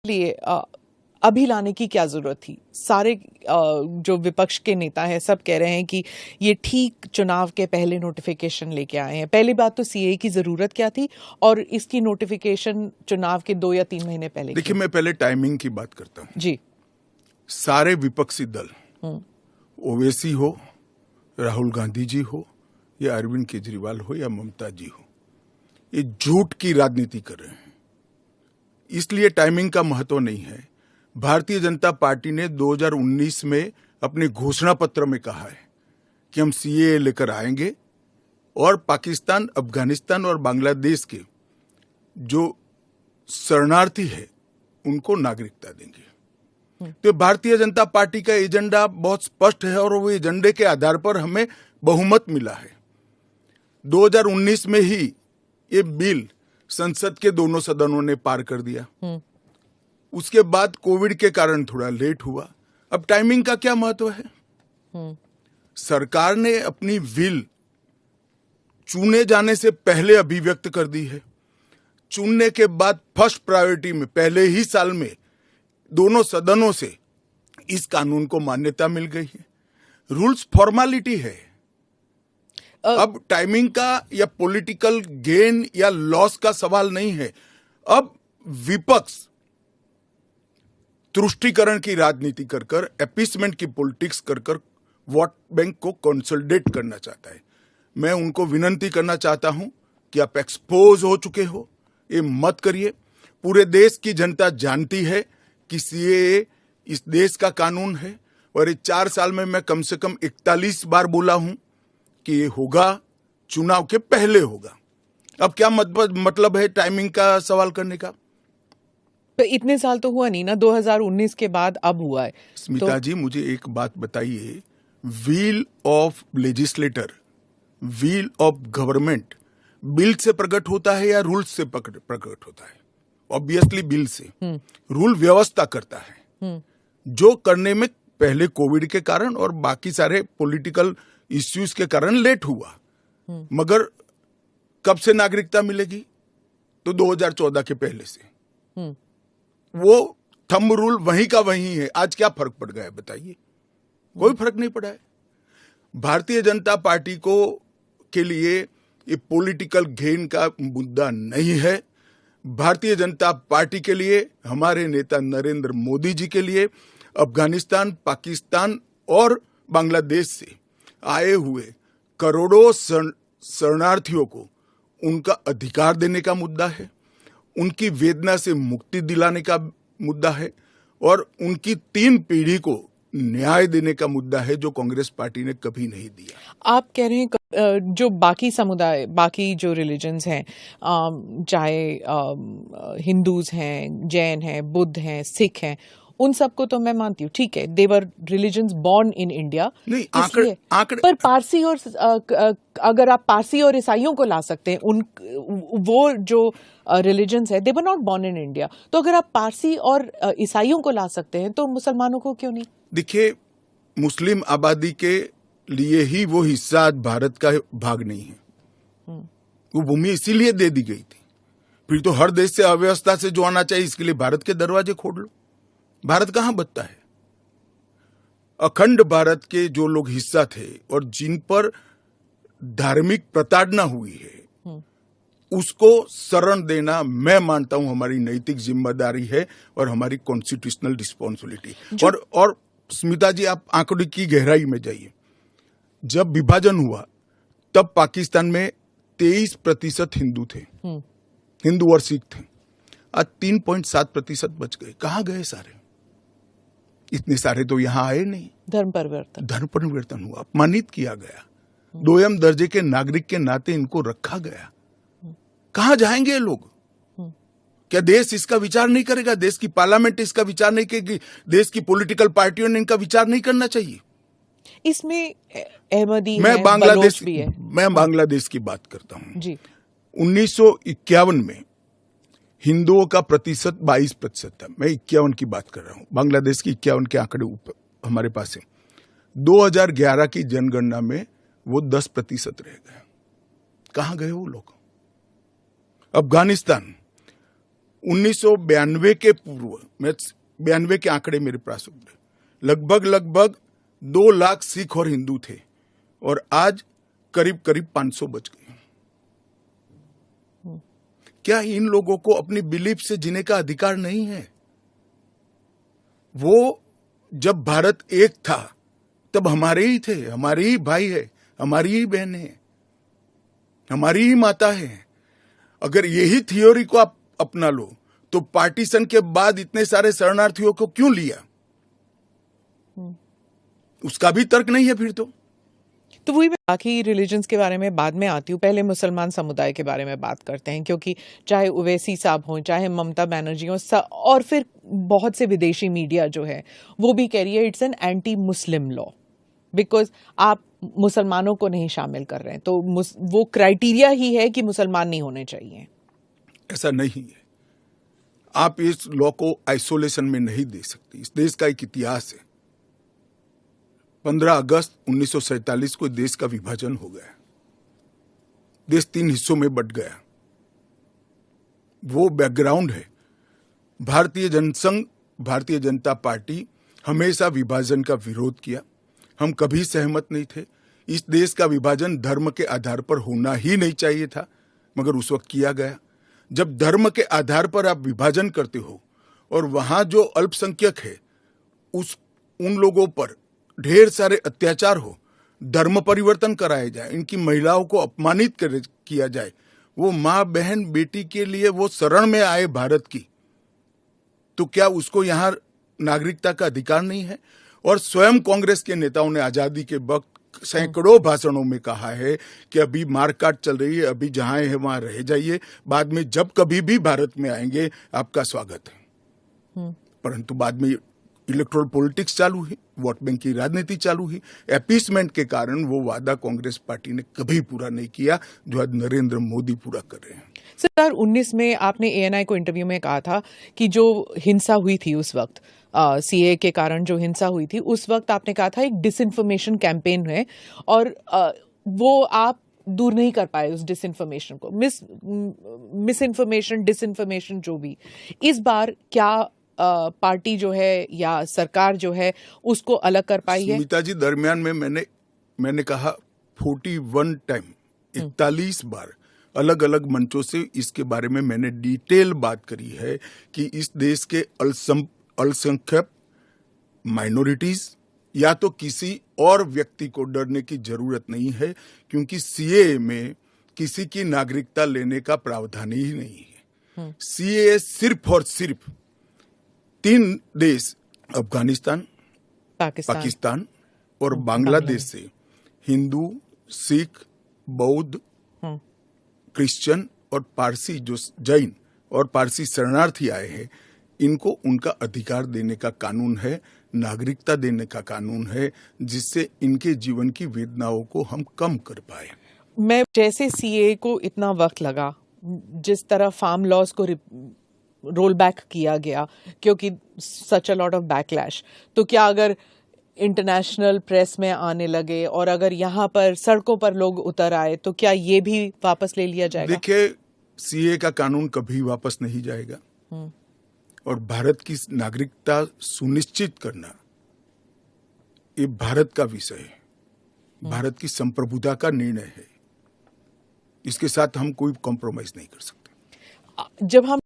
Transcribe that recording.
लिए अभी लाने की क्या जरूरत थी? सारे जो विपक्ष के नेता हैं सब कह रहे हैं कि ये ठीक चुनाव के पहले नोटिफिकेशन लेके आए हैं। पहली बात तो सीए की जरूरत क्या थी और इसकी नोटिफिकेशन चुनाव के 2 या 3 महीने पहले? देखिए, मैं पहले टाइमिंग की बात करता हूँ जी। सारे विपक्षी दल, ओवैसी हो, राहुल गांधी जी हो या अरविंद केजरीवाल हो या ममता जी हो, ये झूठ की राजनीति कर रहे हैं। इसलिए टाइमिंग का महत्व नहीं है। भारतीय जनता पार्टी ने 2019 में अपने घोषणा पत्र में कहा है कि हम सीए लेकर आएंगे और पाकिस्तान, अफगानिस्तान और बांग्लादेश के जो शरणार्थी है उनको नागरिकता देंगे। तो भारतीय जनता पार्टी का एजेंडा बहुत स्पष्ट है और वो एजेंडे के आधार पर हमें बहुमत मिला है। 2019 में ही ये बिल संसद के दोनों सदनों ने पार कर दिया। उसके बाद कोविड के कारण थोड़ा लेट हुआ। अब टाइमिंग का क्या महत्व है? सरकार ने अपनी विल चुने जाने से पहले अभिव्यक्त कर दी है। चुनने के बाद फर्स्ट प्रायोरिटी में पहले ही साल में दोनों सदनों से इस कानून को मान्यता मिल गई है। रूल्स फॉर्मेलिटी है। अब टाइमिंग का या पॉलिटिकल गेन या लॉस का सवाल नहीं है। अब विपक्ष तुष्टीकरण की राजनीति कर कर, एपीसमेंट की पॉलिटिक्स कर कर वोट बैंक को कंसोलिडेट करना चाहता है। मैं उनको विनती करना चाहता हूं कि आप एक्सपोज हो चुके हो, ये मत करिए। पूरे देश की जनता जानती है कि सीएए इस देश का कानून है और ये 4 साल में मैं कम से कम 41 बार बोला हूं कि ये होगा, चुनाव के पहले होगा। अब क्या मतलब है टाइमिंग का सवाल करने का? तो इतने साल तो हुआ नहीं ना, 2019 के बाद अब हुआ है। स्मिता जी, मुझे एक बात बताइए, wheel of legislator, wheel of government bill से प्रकट होता है या रूल से प्रकट होता है? ऑब्वियसली बिल से। रूल व्यवस्था करता है, जो करने में पहले कोविड के कारण और बाकी सारे पॉलिटिकल इश्यूज के कारण लेट हुआ। मगर कब से नागरिकता मिलेगी? तो 2014 के पहले से। वो थंब रूल वहीं का वहीं है। आज क्या फर्क पड़ गया है बताइए? कोई फर्क नहीं पड़ा है। भारतीय जनता पार्टी को के लिए ये पॉलिटिकल गेन का मुद्दा नहीं है। भारतीय जनता पार्टी के लिए, हमारे नेता नरेंद्र मोदी जी के लिए अफगानिस्तान, पाकिस्तान और बांग्लादेश से आए हुए करोड़ों शरणार्थियों को उनका अधिकार देने का मुद्दा है, उनकी वेदना से मुक्ति दिलाने का मुद्दा है और उनकी 3 पीढ़ी को न्याय देने का मुद्दा है, जो कांग्रेस पार्टी ने कभी नहीं दिया। आप कह रहे हैं जो बाकी समुदाय, बाकी जो रिलीजन्स हैं, चाहे हिंदूज हैं, जैन हैं, बुद्ध हैं, सिख हैं, उन सबको तो मैं मानती हूँ, ठीक है, देवर रिलीजन्स बॉर्न इन इंडिया। नहीं, आंकड़े पर पारसी और अगर आप पारसी और ईसाइयों को ला सकते हैं, उन वो जो रिलीजन्स है, they were not born in India, तो अगर आप पारसी और ईसाइयों को ला सकते हैं तो मुसलमानों को क्यों नहीं? देखिए, मुस्लिम आबादी के लिए ही वो हिस्सा आज भारत का भाग नहीं है। वो भूमि इसीलिए दे दी गई थी। फिर तो हर देश से अव्यवस्था से जो आना चाहिए, इसके लिए भारत के दरवाजे खोल लो। भारत कहां बचता है? अखंड भारत के जो लोग हिस्सा थे और जिन पर धार्मिक प्रताड़ना हुई है, उसको शरण देना मैं मानता हूं हमारी नैतिक जिम्मेदारी है और हमारी कॉन्स्टिट्यूशनल रिस्पॉन्सिबिलिटी। और स्मिता जी, आप आंकड़ों की गहराई में जाइए। जब विभाजन हुआ तब पाकिस्तान में 23% हिंदू थे, हिंदू और सिख थे। आज 3.7% बच गए। कहां गए सारे? इतने सारे तो यहां आए नहीं। धर्म परिवर्तन हुआ, अपमानित किया गया, 2म दर्जे के नागरिक के नाते इनको रखा गया। कहां जाएंगे ये लोग? क्या देश इसका विचार नहीं करेगा? देश की पार्लियामेंट इसका विचार नहीं करेगी? देश की पॉलिटिकल पार्टियों ने इनका विचार नहीं करना चाहिए? इसमें अहमदी मैं है, बांग्लादेश भी है। मैं बांग्लादेश की बात करता हूं जी। 1951 में हिंदुओं का प्रतिशत 22% था। मैं 51 की बात कर रहा हूं। बांग्लादेश की 51 के आंकड़े ऊपर हमारे पास है। 2011 की जनगणना में वो 10% रह गए। कहां गए वो लोग? अफगानिस्तान 1992 के पूर्व, मैं 92 के आंकड़े मेरे पास उपलब्ध, लगभग 2 लाख सिख और हिंदू थे और आज करीब 500 बच गए। क्या इन लोगों को अपनी बिलीफ से जीने का अधिकार नहीं है? वो जब भारत एक था तब हमारे ही थे, हमारे ही भाई है, हमारी ही बहन है, हमारी ही माता है। अगर यही थ्योरी को आप अपना लो तो पार्टीशन के बाद इतने सारे शरणार्थियों को क्यों लिया? उसका भी तर्क नहीं है फिर तो वही मैं बाकी रिलीजन्स के बारे में बाद में आती हूँ, पहले मुसलमान समुदाय के बारे में बात करते हैं, क्योंकि चाहे ओवैसी साहब हों, चाहे ममता बनर्जी हों, और फिर बहुत से विदेशी मीडिया जो है वो भी कह रही है it's an anti Muslim law, because आप मुसलमानों को नहीं शामिल कर रहे हैं, तो वो क्राइटेरिया ही है कि मुसलमान नहीं होने चाहिए। ऐसा नहीं है। आप इस लॉ को आइसोलेशन में नहीं दे सकते। इस देश का एक इतिहास है। 15 अगस्त 1947 को देश का विभाजन हो गया, देश 3 हिस्सों में बंट गया। वो बैकग्राउंड है। भारतीय जनसंघ, भारतीय जनता पार्टी हमेशा विभाजन का विरोध किया। हम कभी सहमत नहीं थे। इस देश का विभाजन धर्म के आधार पर होना ही नहीं चाहिए था, मगर उस वक्त किया गया। जब धर्म के आधार पर आप विभाजन करते हो और वहां जो अल्पसंख्यक है उन लोगों पर ढेर सारे अत्याचार हो, धर्म परिवर्तन कराए जाए, इनकी महिलाओं को अपमानित किया जाए, वो माँ बहन बेटी के लिए वो शरण में आए भारत की, तो क्या उसको यहाँ नागरिकता का अधिकार नहीं है? और स्वयं कांग्रेस के नेताओं ने आजादी के वक्त सैकड़ों भाषणों में कहा है कि अभी मारकाट चल रही है, अभी जहां है वहां रह जाइए, बाद में जब कभी भी भारत में आएंगे आपका स्वागत है। परंतु बाद में इलेक्टोरल पॉलिटिक्स चालू हुई, वोट बैंक की राजनीति चालू हुई। अपीसमेंट के कारण वो वादा कांग्रेस पार्टी ने कभी पूरा नहीं किया जो आज नरेंद्र मोदी पूरा कर रहे हैं। 2019 में आपने एएनआई को इंटरव्यू में कहा था कि जो हिंसा हुई थी उस वक्त, सीए के कारण जो हिंसा हुई थी उस वक्त आपने कहा था एक डिसइंफॉर्मेशन कैंपेन है और वो आप दूर नहीं कर पाए उस डिसइंफॉर्मेशन को, मिस इन्फॉर्मेशन, डिसइंफॉर्मेशन जो भी। इस बार क्या पार्टी जो है या सरकार जो है उसको अलग कर पाई है? सुमिता जी, दरमियान में मैंने कहा 41 टाइम, 41 बार अलग अलग मंचों से इसके बारे में मैंने डिटेल बात करी है कि इस देश के अल्पसंख्यक माइनॉरिटीज या तो किसी और व्यक्ति को डरने की जरूरत नहीं है, क्योंकि सीए में किसी की नागरिकता लेने का प्रावधान ही नहीं है। सीए सिर्फ और सिर्फ 3 देश, अफगानिस्तान, पाकिस्तान और बांग्लादेश से हिंदू, सिख, बौद्ध, क्रिश्चियन और पारसी, जो जैन और पारसी शरणार्थी आए हैं, इनको उनका अधिकार देने का कानून है, नागरिकता देने का कानून है, जिससे इनके जीवन की वेदनाओं को हम कम कर पाए। मैं जैसे सीए को इतना वक्त लगा, जिस तरह फार्म लॉज को रोल बैक किया गया क्योंकि सच अ लॉट ऑफ बैकलैश, तो क्या अगर इंटरनेशनल प्रेस में आने लगे और अगर यहाँ पर सड़कों पर लोग उतर आए तो क्या ये भी वापस ले लिया जाएगा? देखिए, सीए का कानून कभी वापस नहीं जाएगा और भारत की नागरिकता सुनिश्चित करना ये भारत का विषय है, भारत की संप्रभुता का निर्णय है। इसके साथ हम कोई कॉम्प्रोमाइज नहीं कर सकते। जब हम